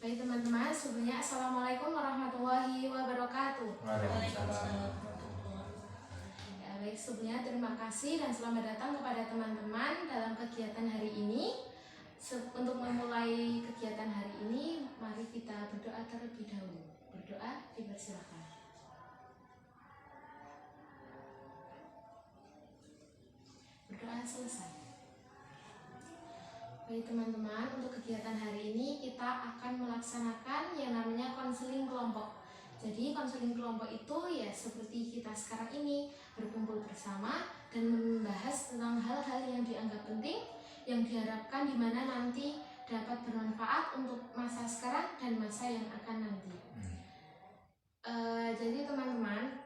Baik teman-teman, sebelumnya Assalamualaikum warahmatullahi wabarakatuh. Waalaikumsalam. Ya, baik, sebelumnya terima kasih dan selamat datang kepada teman-teman dalam kegiatan hari ini. Untuk memulai kegiatan hari ini, mari kita berdoa terlebih dahulu. Berdoa, dipersilakan. Berdoa selesai. Baik teman-teman, untuk kegiatan hari ini kita akan melaksanakan yang namanya konseling kelompok. Jadi konseling kelompok itu ya seperti kita sekarang ini berkumpul bersama dan membahas tentang hal-hal yang dianggap penting yang diharapkan di mana nanti dapat bermanfaat untuk masa sekarang dan masa yang akan nanti. Jadi teman-teman,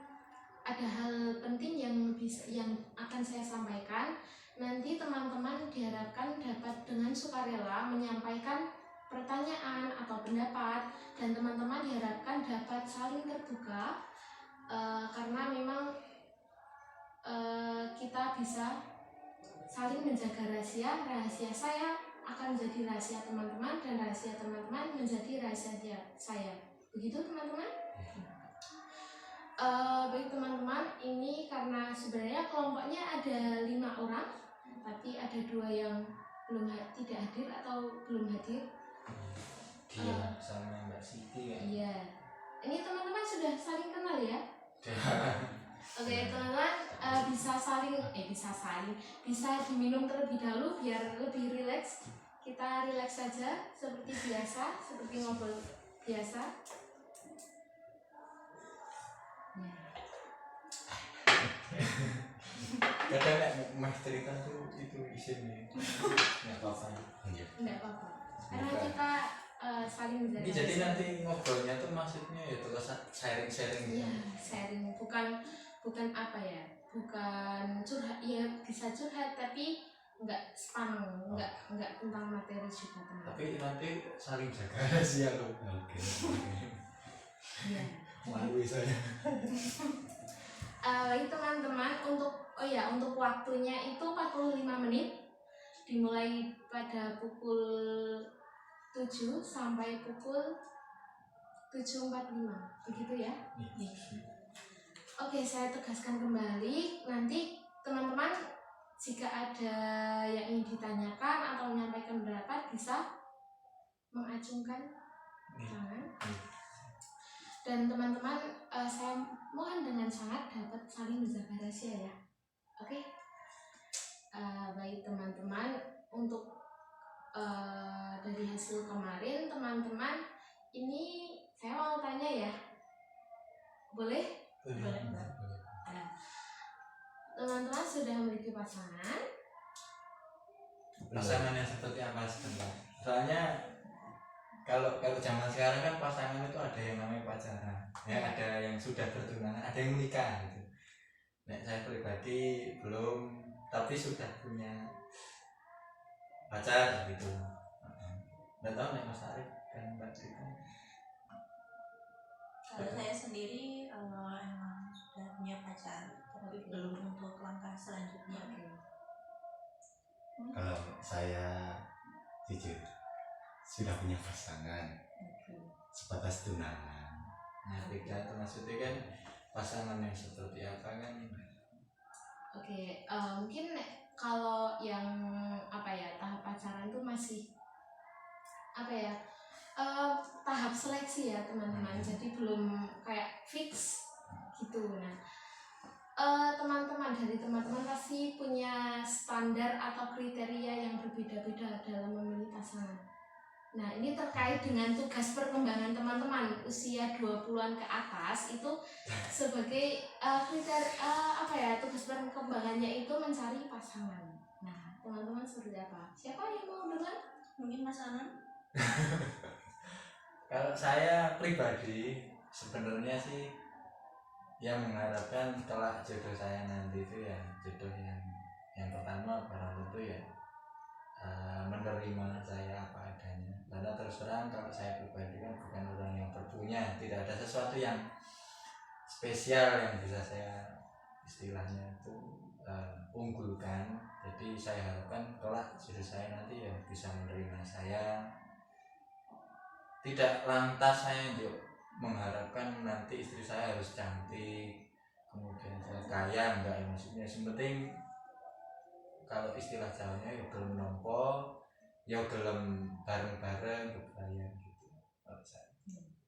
ada hal penting yang akan saya sampaikan. Nanti teman-teman diharapkan dapat dengan sukarela menyampaikan pertanyaan atau pendapat, dan teman-teman diharapkan dapat saling terbuka karena memang kita bisa saling menjaga rahasia saya akan menjadi rahasia teman-teman dan rahasia teman-teman menjadi rahasia saya. Begitu teman-teman? Baik teman-teman, ini karena sebenarnya kelompoknya ada 5 orang, tapi ada 2 yang tidak hadir atau belum hadir. Dia sama Mbak Siti ya. Iya. Ini teman-teman sudah saling kenal ya? Oke teman-teman, bisa diminum terlebih dahulu biar lebih rileks. Kita rileks saja seperti biasa, seperti ngobrol biasa. Kadang mas cerita tuh itu isinya nggak apa-apa. Nggak apa-apa. Karena kita saling menjaga. Ini jadi nanti ngobrolnya tuh maksudnya ya terus sharing-sharing. Iya, sharing, bukan apa ya, bukan curhat, ya bisa curhat tapi nggak spam, nggak tentang materi juga teman. Tapi nanti saling jaga rahasia loh. Oke. Iya. Malu saya. Baik teman-teman, untuk waktunya itu 45 menit, dimulai pada pukul 7 sampai pukul 7.45, begitu ya? Oke, saya tegaskan kembali, nanti teman-teman jika ada yang ingin ditanyakan atau menyampaikan pendapat bisa mengacungkan tangan. Dan teman-teman, saya mohon dengan sangat dapat saling menjaga rahasia ya. Oke? Baik teman-teman, untuk dari hasil kemarin teman-teman, ini saya mau tanya ya. Boleh? Boleh. Teman-teman sudah memiliki pasangan? Pasangan yang seperti apa sebentar? Soalnya kalau zaman sekarang kan pasangan itu ada yang namanya pacaran, ya ada yang sudah bertunangan, ada yang menikah gitu. Nah, saya pribadi belum, tapi sudah punya pacar gitu. Nggak tahu nih Mas Arif dan Mbak Rita. Kalau saya sendiri emang sudah punya pacar, tapi belum untuk langkah selanjutnya. Kalau saya jujur sudah punya pasangan, sebatas tunangan. Nah, Rita itu maksudnya kan pasangan yang seperti apa kan? Oke, mungkin kalau yang tahap pacaran itu masih tahap seleksi ya teman-teman, jadi belum kayak fix gitu. Nah, dari teman-teman pasti punya standar atau kriteria yang berbeda-beda dalam memilih pasangan. Nah, ini terkait dengan tugas perkembangan teman-teman usia 20-an ke atas itu sebagai tugas perkembangannya itu mencari pasangan. Nah, teman-teman seperti apa? Siapa yang mau dengar? Mungkin Mas Anam? Kalau saya pribadi sebenarnya sih yang mengharapkan kelak jodoh saya nanti itu ya jodoh yang pertama barang tentu ya menerima saya apa adanya, karena terus terang kalau saya pribadi kan bukan orang yang berpunya, tidak ada sesuatu yang spesial yang bisa saya istilahnya itu unggulkan. Jadi saya harapkan kelak jodoh saya nanti ya bisa menerima saya tidak lantas saya juga mengharapkan nanti istri saya harus cantik, kemudian saya kaya, enggak ya, maksudnya yang penting kalau istilah Jawanya ya gelem nompo, ya gelem bareng-bareng bebayang gitu. Kalau saya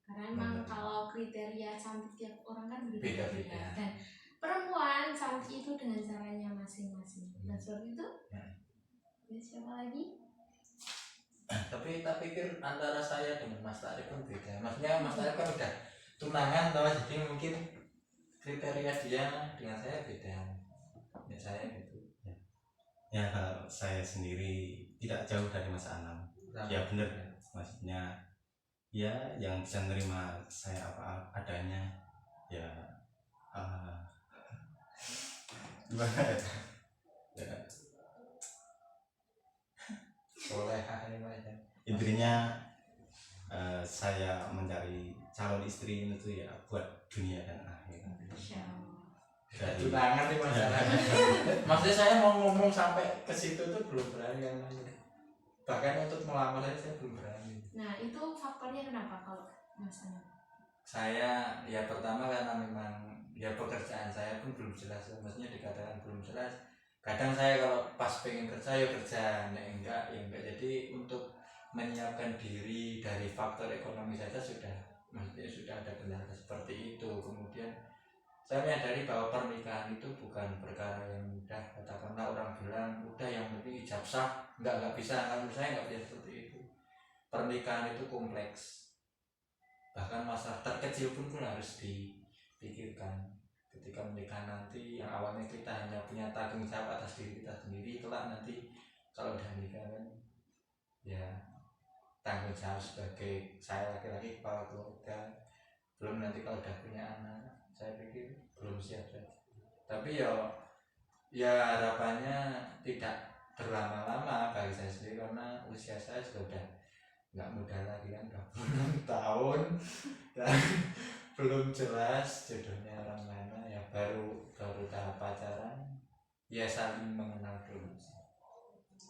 Karena memang kalau kriteria cantik tiap orang kan beda-beda. berbeda-beda, dan perempuan cantik itu dengan caranya masing-masing. Dan seperti itu, ya siapa lagi? Tapi tak pikir antara saya dengan Mas Tarik pun beda. Maksudnya Mas Tarik kan udah tunangan toh, jadi mungkin kriteria dia dengan saya beda. Ya saya gitu. Ya kalau saya sendiri tidak jauh dari Mas Anam. Ya benar, maksudnya ya yang bisa menerima saya apa adanya, ya gimana ya, Boleh ini aja. intinya saya mencari calon istri itu ya buat dunia dan akhirat. Dari Tunangan nih masalahnya. Maksudnya saya mau ngomong sampai ke situ tuh belum berani kan. Bahkan untuk melamar saya belum berani. Nah, itu faktornya kenapa kalau Mas Anam? Saya ya pertama karena memang ya pekerjaan saya pun belum jelas, maksudnya dikatakan belum jelas. Kadang saya kalau pas pengen kerja ya kerja, nah enggak ya enggak. Jadi untuk menyiapkan diri dari faktor ekonomi saja sudah, maksudnya sudah ada kendala seperti itu. Kemudian saya menyadari bahwa pernikahan itu bukan perkara yang mudah. Katakanlah orang bilang udah yang penting ijab sah, enggak bisa. Kalau saya enggak bisa seperti itu. Pernikahan itu kompleks, bahkan masalah terkecil pun harus dipikirkan. Ketika menikah nanti yang awalnya kita hanya punya tanggung jawab atas diri kita sendiri, kelak nanti kalau udah menikah kan ya tanggung jawab sebagai saya laki-laki kepala keluarga, belum nanti kalau udah punya anak, saya pikir belum siap saja. Tapi ya harapannya tidak berlama-lama bagi saya sendiri, karena usia saya sudah nggak muda lagi kan, 26 tahun dan belum jelas jodohnya orang mana, ya baru tahap pacaran, ya saling mengenal dulu.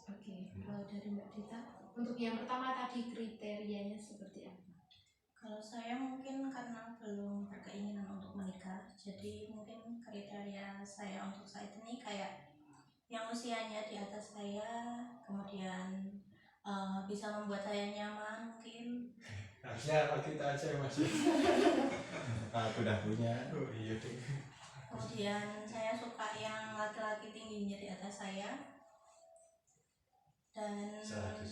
Oke, kalau dari Mbak Dita, untuk yang pertama tadi kriterianya seperti apa? Kalau saya mungkin karena belum berkeinginan untuk menikah, jadi mungkin kriteria saya untuk saat ini kayak yang usianya di atas saya, kemudian bisa membuat saya nyaman mungkin. Harusnya apa kita aja ya Mas? aku udah punya. Oh iya deh. Kemudian saya suka yang laki-laki tingginya di atas saya, dan 100.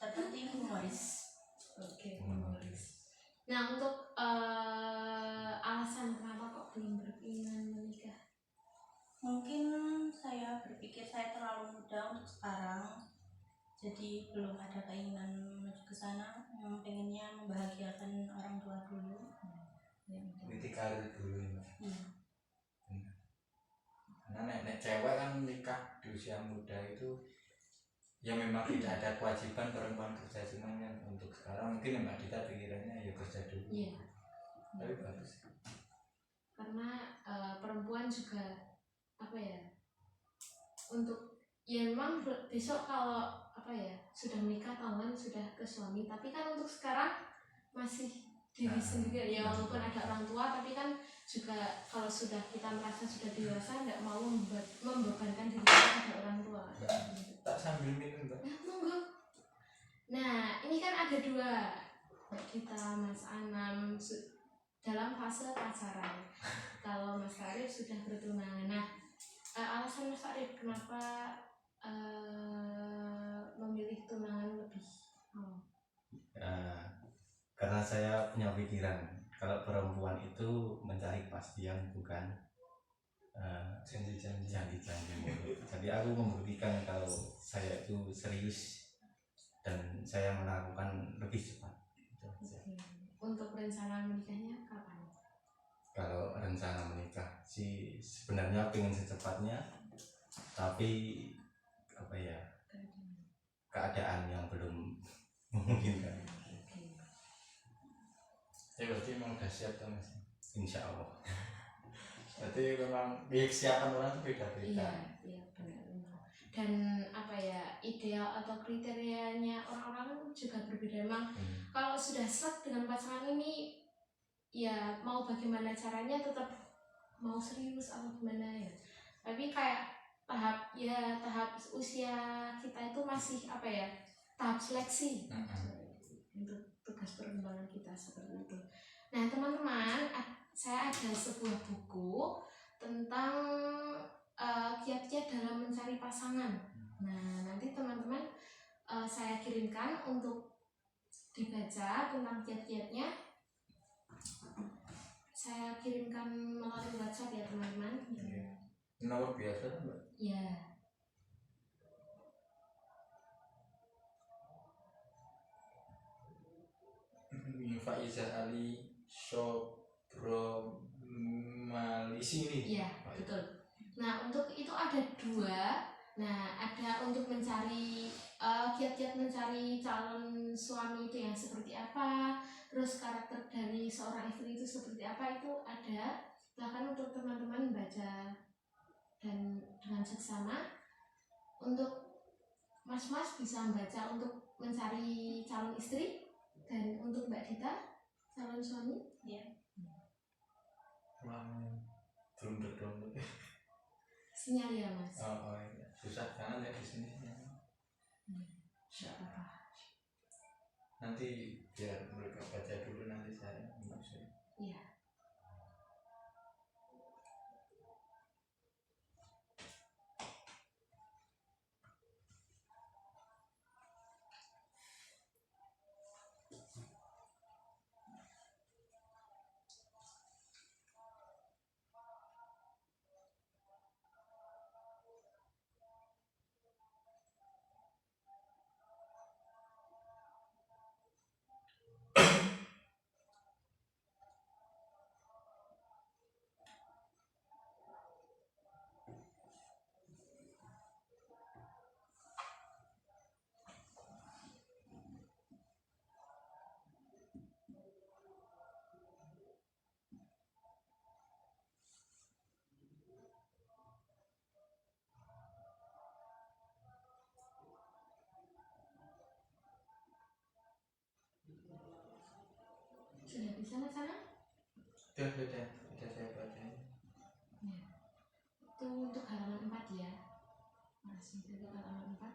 terpenting humoris. Oke, humoris. Nah, untuk alasan kenapa kok belum berkeinginan menikah? Mungkin saya berpikir saya terlalu muda untuk sekarang, jadi belum ada keinginan menuju ke sana. Memang pengennya membahagiakan orang tua dulu. Itu karir dulu ya Mbak. Iya. Karena nek cewek kan nikah di usia muda itu ya memang tidak ada kewajiban perempuan kerja, cuman kan untuk sekarang mungkin Mbak Dita pikirannya ya kerja dulu. Iya. Tapi bagus. Karena perempuan juga apa ya? Untuk ya memang besok kalau apa ya sudah menikah tahunan sudah ke suami, tapi kan untuk sekarang masih diri sendiri ya, walaupun ada orang tua tapi kan juga kalau sudah kita merasa sudah dewasa nggak mau membebankan diri kita pada orang tua. Tak sambil minum Mbak. Nah, monggo. Nah, ini kan ada dua, Mbak Dita, Mas Anam dalam fase pacaran. Kalau Mas Arif sudah bertunangan. Nah, alasan Mas Arif kenapa memilih tunangan lebih awal? Karena saya punya pikiran kalau perempuan itu mencari kepastian, bukan janji-janji. Jadi aku membuktikan kalau saya itu serius dan saya melakukan lebih cepat. Untuk rencana menikahnya kapan? Kalau rencana menikah sih sebenarnya pengen secepatnya, tapi apa ya, keadaan yang belum memungkinkan. Ya berarti memang udah siap tuh Mas. Insya Allah. Berarti memang kesiapan orang itu beda-beda. Iya benar. Dan apa ya, ideal atau kriterianya orang-orang juga berbeda. Memang kalau sudah seret dengan pasangan ini, ya mau bagaimana caranya tetap mau serius atau gimana ya. Tapi kayak tahap usia kita itu masih apa ya, tahap seleksi untuk tugas perkembangan kita seperti itu. Nah teman-teman, saya ada sebuah buku tentang kiat-kiat dalam mencari pasangan. Nah nanti teman-teman saya kirimkan untuk dibaca tentang kiat-kiatnya. Saya kirimkan melalui WhatsApp ya teman-teman. Nomor biasa Mbak? Ya. Faizah Ali Sobromalisi ini. Iya, betul. Nah, untuk itu ada 2. Nah, ada untuk mencari kiat-kiat mencari calon suami itu yang seperti apa, terus karakter dari seorang istri itu seperti apa, itu ada. Bahkan untuk teman-teman baca dan dengan seksama. Untuk mas-mas bisa membaca untuk mencari calon istri, dan untuk Mbak Dita calon suami. Ya. Belum terdownload. Sinyal ya mas. Oh iya. Susah banget ya di sini. Tidak apa-apa. Nanti biar mereka baca dulu, nanti saya menyusul. Iya. Sudah bisa mas sana? Sudah saya baca. Ya. Itu untuk halaman 4 ya. Masih untuk halaman 4.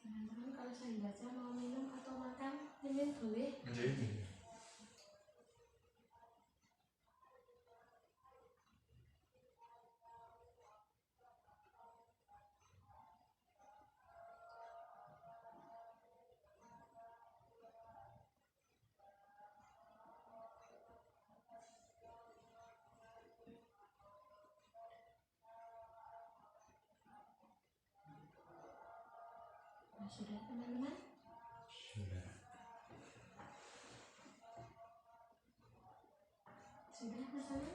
Teman-teman kalau saya baca mau minum atau makan, minum boleh. Jadi Nah, sudah teman-teman? Sudah. Sudah mas sana?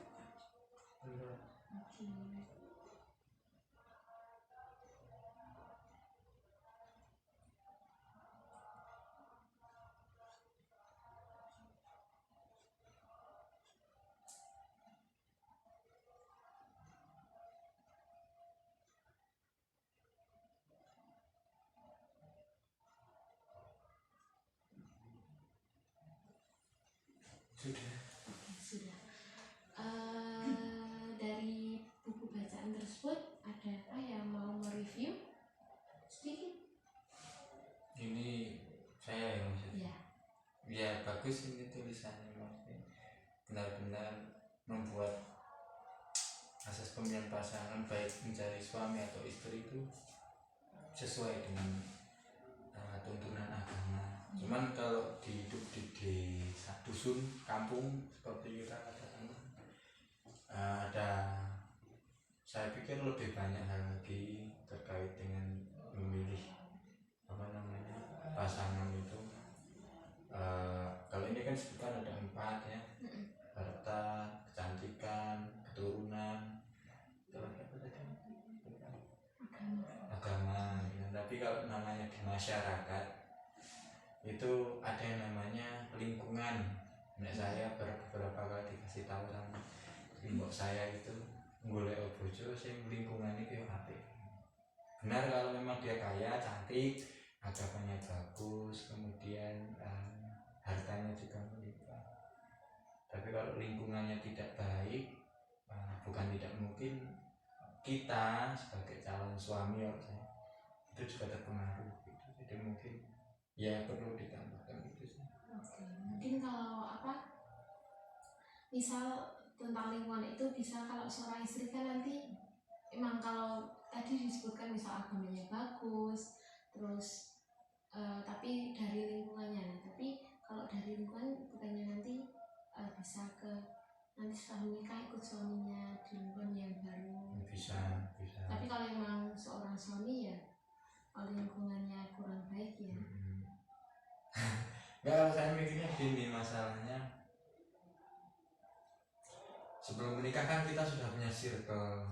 sudah. Oke. Sudah. Sudah. bagus ini tulisannya, maksudnya benar-benar membuat asas pemilihan pasangan baik mencari suami atau istri itu sesuai dengan tuntunan agama. Cuman kalau hidup di desa, dusun, kampung seperti kita katakan, ada, saya pikir lebih banyak hal lagi terkait dengan memilih pasangan itu. Kalau ini kan sebutkan ada 4 ya, harta, kecantikan, keturunan, agama. Tapi kalau namanya di masyarakat itu ada yang namanya lingkungan. Saya beberapa kali dikasih tahu sama ibu saya itu golek bojo sing lingkungan iki apik. Benar kalau memang dia kaya, cantik, agamanya bagus, kemudian hartanya juga melimpah. Tapi kalau lingkungannya tidak baik, bukan tidak mungkin kita sebagai calon suami itu juga terpengaruh gitu. Jadi mungkin ya perlu ditambahkan gitu sih. Oke, mungkin kalau misal tentang lingkungan itu bisa kalau seorang istri kan nanti emang kalau tadi disebutkan misal agamanya bagus, terus tapi dari lingkungannya. Nah, tapi kalau dari lingkungan bukannya nanti bisa ke nanti setelah menikah ikut suaminya di lingkungan yang baru. Bisa. Tapi kalau emang seorang suami ya kalau lingkungannya kurang baik ya. Enggak, saya mikirnya gini, masalahnya sebelum menikah kan kita sudah punya circle,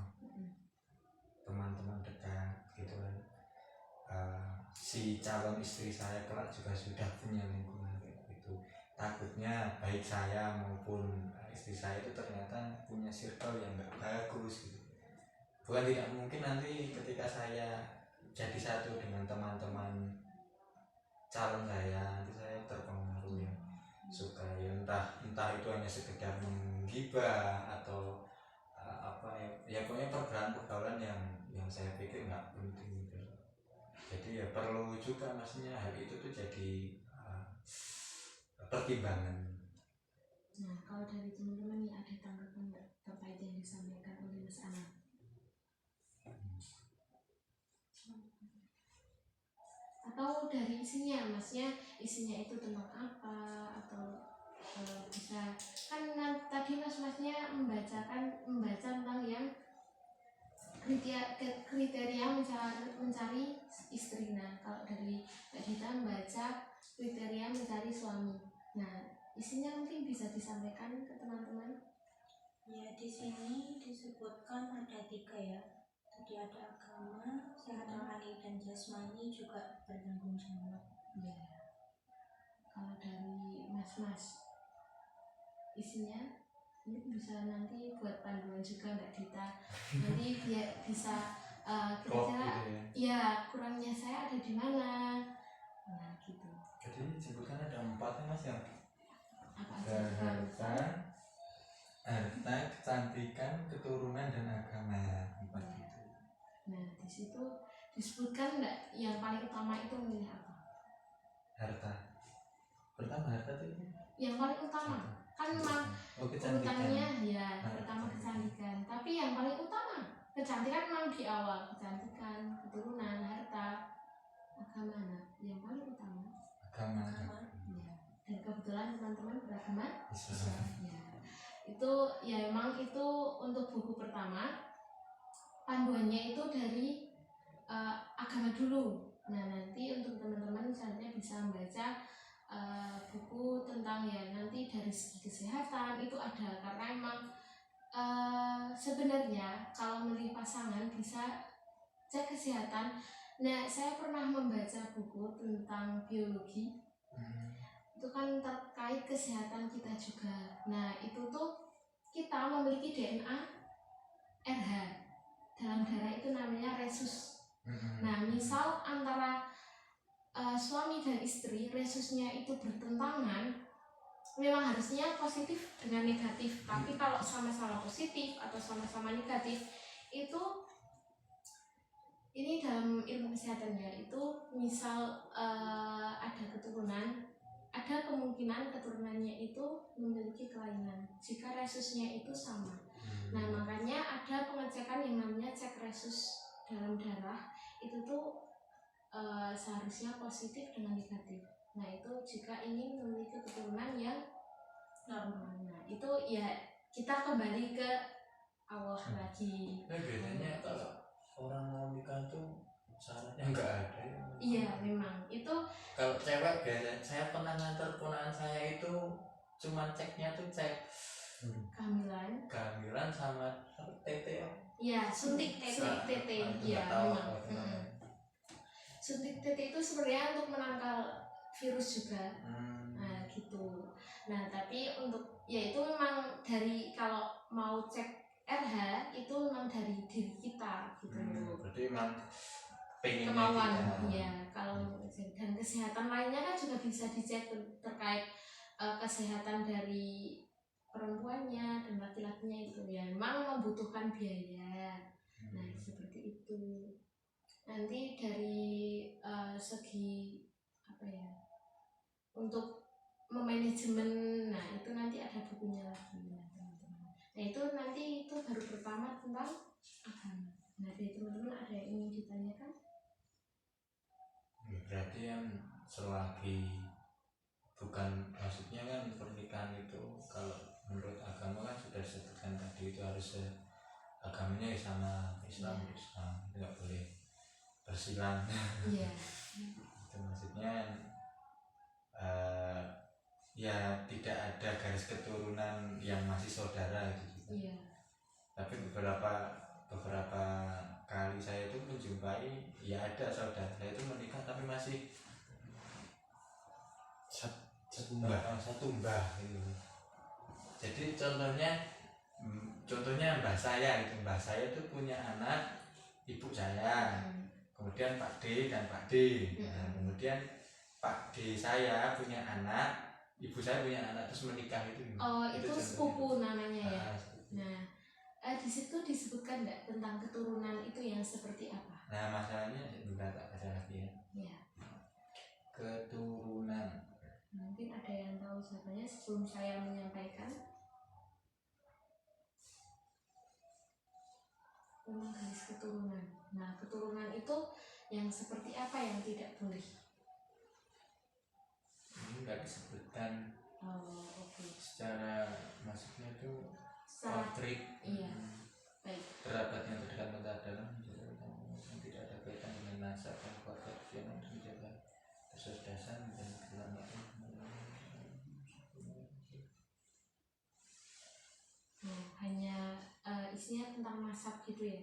teman-teman dekat gitu kan. Si calon istri saya kelak juga sudah punya lingkungan kayak gitu. Takutnya baik saya maupun istri saya itu ternyata punya circle yang enggak bagus gitu. Bukan tidak mungkin nanti ketika saya jadi satu dengan teman-teman calon saya, nanti saya terpengaruh ya, suka ya entah itu hanya sekedar menggibah atau ya pokoknya pergaulan yang saya pikir nggak penting gitu. Jadi ya perlu juga maksudnya hal itu tuh jadi pertimbangan. Nah, kalau dari teman-teman nih ada tanggapan nggak terkait yang disampaikan oleh Mas Anam? Atau dari isinya, maksudnya isinya itu tentang apa, atau bisa kan tadi masnya membaca tentang yang kriteria mencari istri. Nah, kalau dari Mbak Dita membaca kriteria mencari suami. Nah, isinya mungkin bisa disampaikan ke teman-teman. Ya, di sini disebutkan ada 3 ya. Tadi ada agama, sehat rohani dan jasmani juga bertanggung jawab. Ya. Kalau dari mas isinya ini bisa nanti buat panduan juga Mbak Dita. Nanti biar bisa kira-kira gitu ya kurangnya saya ada di mana. Nah, gitu. Jadi disebutkan ada 4 ya Mas ya. Apa Ada harta, kecantikan, keturunan dan agama. 4 gitu. Nah, di situ disebutkan enggak yang paling utama itu memilih apa? Harta. Pertama harta itu Yang paling utama kan memang urutannya ya pertama kecantikan, tapi yang paling utama kecantikan memang di awal, kecantikan, keturunan, harta, agama. Nah, yang paling utama agama. Ya. Dan kebetulan teman-teman beragama Islam. Ya. Itu ya memang itu untuk buku pertama panduannya itu dari agama dulu. Nah, nanti untuk teman-teman misalnya bisa membaca buku tentang ya nanti dari segi kesehatan itu ada, karena emang sebenarnya kalau memilih pasangan bisa cek kesehatan. Nah, saya pernah membaca buku tentang biologi. Itu kan terkait kesehatan kita juga. Nah, itu tuh kita memiliki DNA RH dalam darah itu namanya resus. Nah, misal antara suami dan istri resusnya itu bertentangan, memang harusnya positif dengan negatif. Tapi kalau sama-sama positif atau sama-sama negatif itu ini dalam ilmu kesehatannya itu misal ada keturunan ada kemungkinan keturunannya itu memiliki kelainan jika resusnya itu sama. Nah, makanya ada pengecekan yang namanya cek resus dalam darah, itu tuh seharusnya positif dengan negatif. Nah, itu jika ingin memiliki keturunan yang normal. Nah, itu ya kita kembali ke Allah lagi. Biasanya kalau orang mau nikah tuh syaratnya nggak ada ya. Iya, memang itu. Kalau cewek biasanya saya pernah ngantar ponakan saya itu cuma ceknya tuh cek kehamilan sama TT ya. Iya, suntik TT. Iya, memang. Suntik TT itu sebenarnya untuk menangkal virus juga. Nah, gitu. Nah, tapi untuk ya itu memang dari kalau mau cek RH itu memang dari diri kita gitu. Berarti memang kemauan ya. Kalau dan kesehatan lainnya kan juga bisa dicek terkait kesehatan dari perempuannya dan laki-lakinya itu ya memang membutuhkan biaya. Nah, seperti itu. Nanti dari segi apa ya, untuk memanajemen, nah itu nanti ada bukunya lagi ya, teman-teman. Nah, itu nanti itu baru pertama tentang agama. Nah, dari teman-teman ada yang ingin ditanyakan? Berarti kan selagi bukan, maksudnya kan pernikahan itu kalau menurut agama kan sudah disebutkan tadi itu harus agamanya sama Islam, Islam itu nggak boleh bersilang. Iya. Itu maksudnya ya tidak ada garis keturunan yang masih saudara gitu. Iya. Tapi beberapa kali saya itu menjumpai ya ada saudara saya itu menikah tapi masih satu mbah gitu. Jadi contohnya mbah saya itu punya anak ibu saya, kemudian Pak D dan Pak D. Nah, kemudian Pak D saya punya anak, ibu saya punya anak, terus menikah itu. Oh, itu sepupu namanya ya. Nah, di situ disebutkan nggak tentang keturunan itu yang seperti apa? Nah, masalahnya juga tak baca lagi ya. Iya. Keturunan. Mungkin ada yang tahu jawabannya sebelum saya menyampaikan. Tentang garis keturunan. Nah, keturunan itu yang seperti apa yang tidak boleh? Ini nggak disebutkan. Oh, oke. Secara maksudnya itu kontrik. Iya. Baik. Kerabat yang terdekat mental dalam yang tidak ada kaitan dengan nasab dan keluarga yang harus menjaga kecerdasan dan keselamatan. Nah, hanya isinya tentang nasab gitu ya?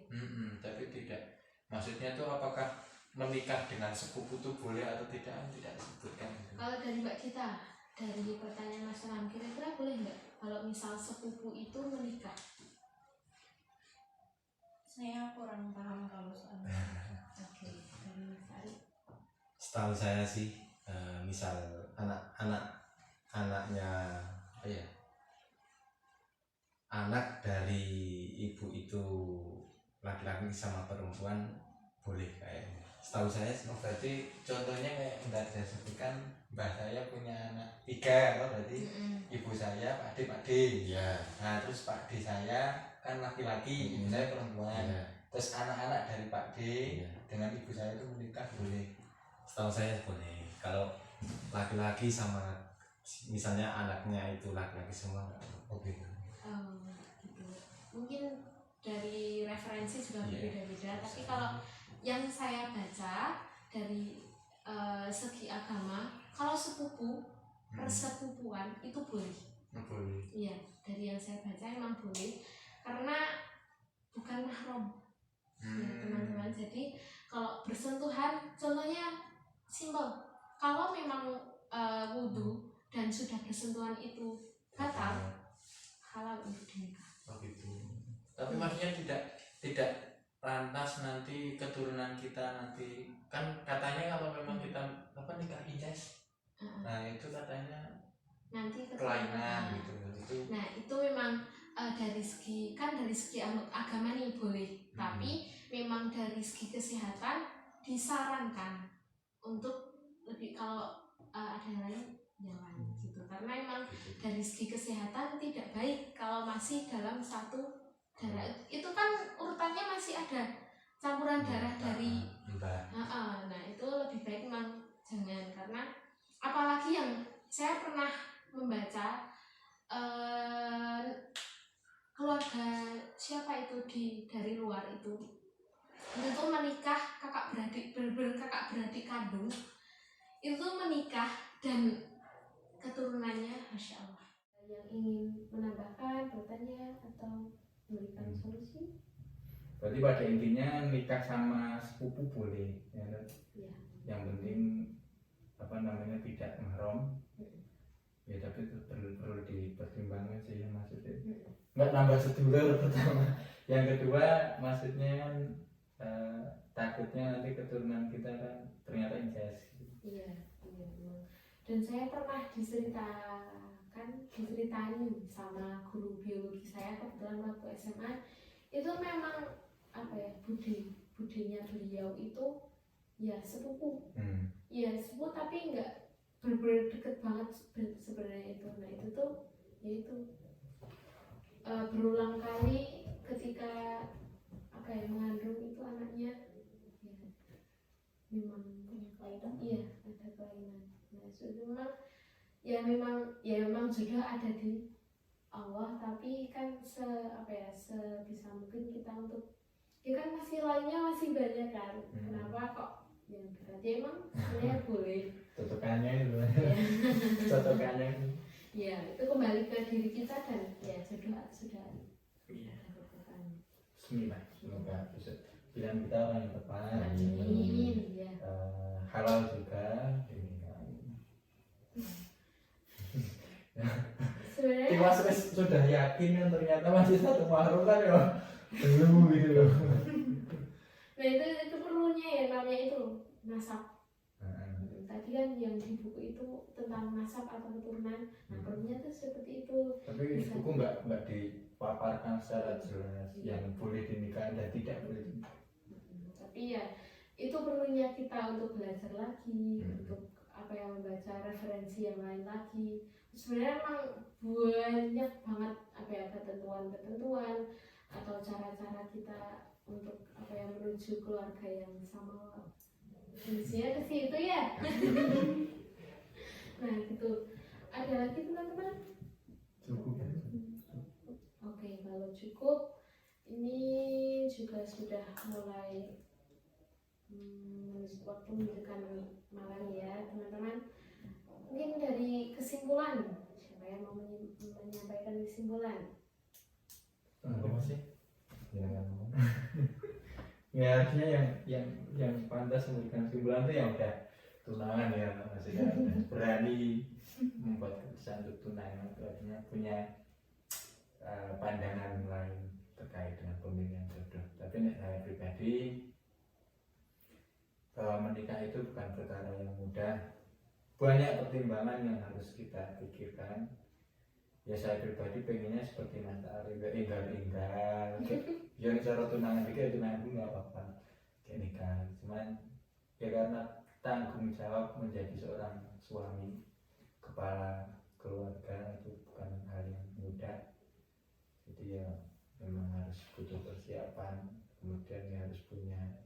Tapi tidak. Maksudnya itu apakah menikah dengan sepupu itu boleh atau tidak disebutkan. Kalau dari Mbak Gita, dari pertanyaan Mas Ram, kira-kira boleh nggak kalau misal sepupu itu menikah? Saya kurang paham kalau soal Oke, dari Mas Ari. Setahu saya sih misal anaknya anak dari ibu itu laki-laki sama perempuan boleh kayaknya. Setahu saya sih. Berarti contohnya kayak Mbak saya sebutkan, mbah saya punya anak 3, berarti ibu saya Pak D. Iya. Nah, terus Pak D saya kan laki-laki, ibu saya perempuan. Iya. Terus anak-anak dari Pak D dengan ibu saya itu menikah boleh. Setahu saya boleh. Kalau laki-laki sama misalnya anaknya itu laki-laki semua nggak boleh. Oh gitu. Gitu. Mungkin dari referensi juga berbeda-beda, tapi kalau yang saya baca dari segi agama, kalau sepupu persepupuan itu boleh. Boleh. Iya, dari yang saya baca emang boleh karena bukan mahram. Ya, teman-teman. Jadi kalau bersentuhan, contohnya simpel. Kalau memang wudhu dan sudah bersentuhan itu batal, halal untuk dinikah. Oh gitu. Tapi maksudnya tidak lantas nanti keturunan kita nanti kan katanya kalau memang kita nikah incest. Nah, itu katanya nanti kelainan gitu. Nah, itu memang dari segi agama nih boleh, tapi memang dari segi kesehatan disarankan untuk lebih, kalau ada yang lain jalan gitu. Karena emang dari segi kesehatan tidak baik kalau masih dalam satu darah. Itu kan urutannya masih ada campuran darah dari Mbak. nah itu lebih baik memang jangan, karena apalagi yang saya pernah membaca keluarga siapa itu dari luar itu menikah kakak beradik, bener-bener kakak beradik kandung itu menikah dan keturunannya Masya Allah. Yang ingin menambahkan, bertanya atau memberikan solusi? Berarti pada intinya nikah sama sepupu boleh ya, Ya. yang penting tidak mahram ya, tapi itu perlu dipertimbangkan sih ya, maksudnya nggak nambah sedulur pertama, yang kedua maksudnya kan takutnya nanti keturunan kita kan ternyata incest. Iya, memang. Dan saya pernah diceritain sama guru biologi saya kebetulan waktu SMA, itu memang budinya beliau itu ya sepupu. Ya sepupu tapi enggak bener-bener deket banget sebenarnya itu. Nah itu tuh yaitu berulang kali ketika mengandung itu anaknya ya, memang kelainan. iya ada kelainan. Nah itu memang jodoh ada di Allah, tapi kan sebisa mungkin kita untuk ya kan masih lainnya masih banyak kan. Kenapa kok yang berarti emang sebenarnya boleh Cocokannya itu cocokannya ya itu kembali ke diri kita dan ya jodoh sudah iya. ada. Bismillah, semoga bisa pilihan kita orang yang tepat. Amin ya. Halal juga dinikahi. Sebenarnya Tiwas sudah yakin kan ternyata masih satu mahrum kan ya belum gitu loh. nah itu perlunya ya namanya itu nasab. Tadi kan yang di buku itu tentang nasab atau keturunan. Nah perlunya tuh seperti itu. Tapi buku nggak dipaparkan secara jelas yang boleh dinikahi dan tidak boleh. Tapi ya itu perlunya kita untuk belajar lagi, untuk membaca referensi yang lain lagi. Sebenarnya emang banyak banget ketentuan atau cara-cara kita untuk menuju keluarga yang sama. Intinya ke situ ya. Nah gitu. Ada lagi teman-teman? Cukup. Oke, kalau cukup ini juga sudah mulai waktu menunjukkan malam ya teman-teman. Mungkin dari kesimpulan, siapa yang mau menyampaikan kesimpulan? Apa sih? Ya harusnya yang pantas memberikan kesimpulan itu yang udah tunangan ya, maksudnya udah berani membuat keputusan untuk tunangan, itu artinya punya pandangan lain terkait dengan pemilihan jodoh. Tapi saya pribadi bahwa menikah itu bukan perkara yang mudah, banyak pertimbangan yang harus kita pikirkan. Ya saya pribadi pengennya seperti Mas Ari, enggal-enggal yang cara tunangan juga tunangan nggak apa-apa kayak nikah, cuman ya karena tanggung jawab menjadi seorang suami kepala keluarga itu bukan hal yang mudah, jadi ya memang harus butuh persiapan, kemudian ya harus punya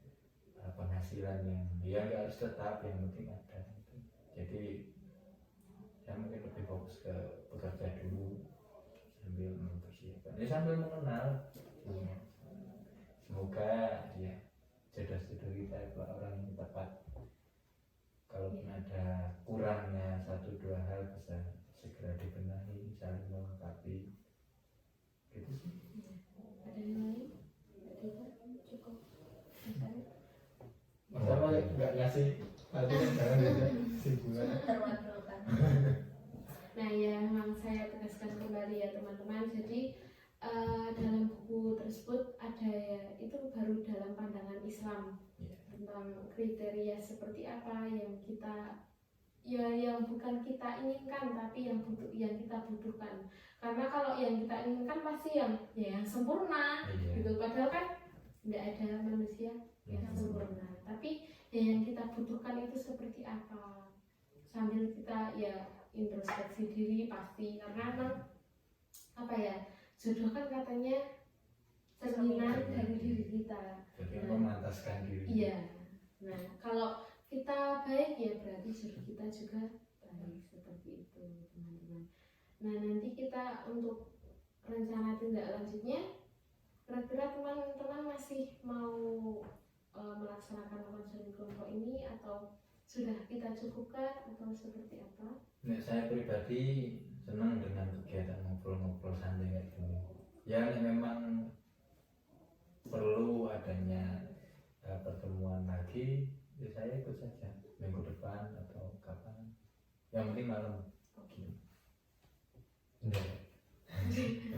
penghasilan yang nggak harus tetap, yang penting ada. Jadi saya mungkin lebih fokus ke bekerja dulu sambil mempersiapkan, ya sambil mengenal. Semoga ya jodoh-jodoh kita itu orang yang tepat. Kalaupun ada kurangnya satu dua hal bisa segera dibenahi, saling melengkapi. Gitu sih. Ada yang lain? Cukup. Sama nggak ngasih artinya jangan gitu kesimpulan. Terwakilkan. Nah ya memang saya tegaskan kembali ya teman-teman. Jadi dalam buku tersebut ada ya itu baru dalam pandangan Islam tentang kriteria seperti apa yang kita yang bukan kita inginkan tapi yang kita butuhkan. Karena kalau yang kita inginkan pasti yang sempurna gitu. Padahal kan nggak ada manusia yang sempurna. Tapi yang kita butuhkan itu seperti apa? Sambil kita ya introspeksi diri pasti, karena emang apa ya, jodoh kan katanya cerminan dari diri kita. Jadi memantaskan diri. Iya. Nah, kalau kita baik ya berarti jodoh kita juga baik, seperti itu teman-teman. Nah, nanti kita untuk rencana tindak lanjutnya, kira-kira teman-teman masih mau melaksanakan konseling kelompok ini atau sudah kita cukupkan atau seperti apa? Nek saya pribadi senang dengan kegiatan ngobrol-ngobrol santai kayak gini. Ya nek memang perlu adanya pertemuan lagi, ya saya ikut saja minggu depan atau kapan. Yang penting malam. Oke.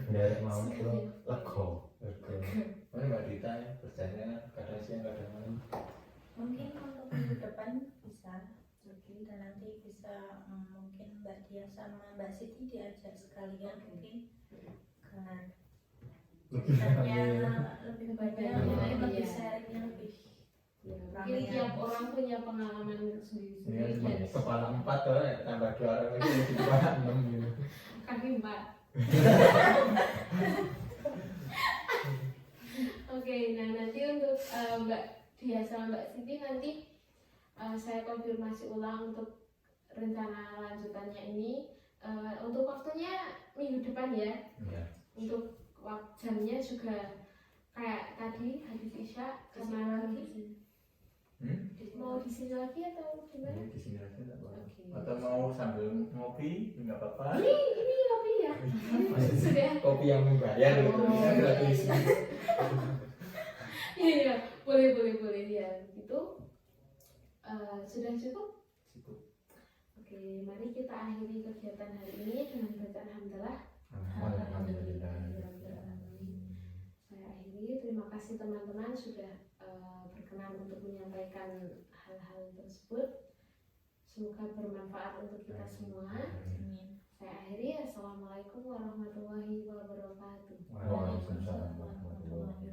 Enggak mau itu lego. Mana Mbak Dita ya, percaya kadang siang kadang malam. Mungkin untuk minggu depan bisa. Oke. Dan nanti bisa mungkin Mbak Dia sama Mbak Siti diajak sekalian mungkin, karena ceritanya lebih banyak, mungkin lebih sharingnya lebih Ya, mungkin Ramean. tiap orang punya pengalaman sendiri-sendiri. Ini kan dan kepala 4 tuh, tambah 2 orang lagi jadi kepala 6 gitu. kaki 4. Oke, nah nanti untuk Mbak Dia sama Mbak Siti nanti saya konfirmasi ulang untuk rencana lanjutannya ini. Untuk waktunya minggu depan ya. Iya. Untuk jamnya juga kayak tadi habis Isya, karena lagi mau di sini lagi atau gimana? Jadi di sini aja enggak apa-apa. Oke. Atau mau sambil ngopi enggak apa-apa. Ini kopi ya? Sudah. Kopi yang membayar gitu. Oh, Kita gratis. Iya, boleh ya. Itu sudah cukup. Cukup. Oke, mari kita akhiri kegiatan hari ini dengan bacaan hamdalah. Alhamdulillah. Saya akhiri. Terima kasih teman-teman sudah berkenan untuk menyampaikan hal-hal tersebut. Semoga bermanfaat untuk kita semua. Saya akhiri. Assalamualaikum warahmatullahi wabarakatuh. Waalaikumsalam warahmatullahi wabarakatuh.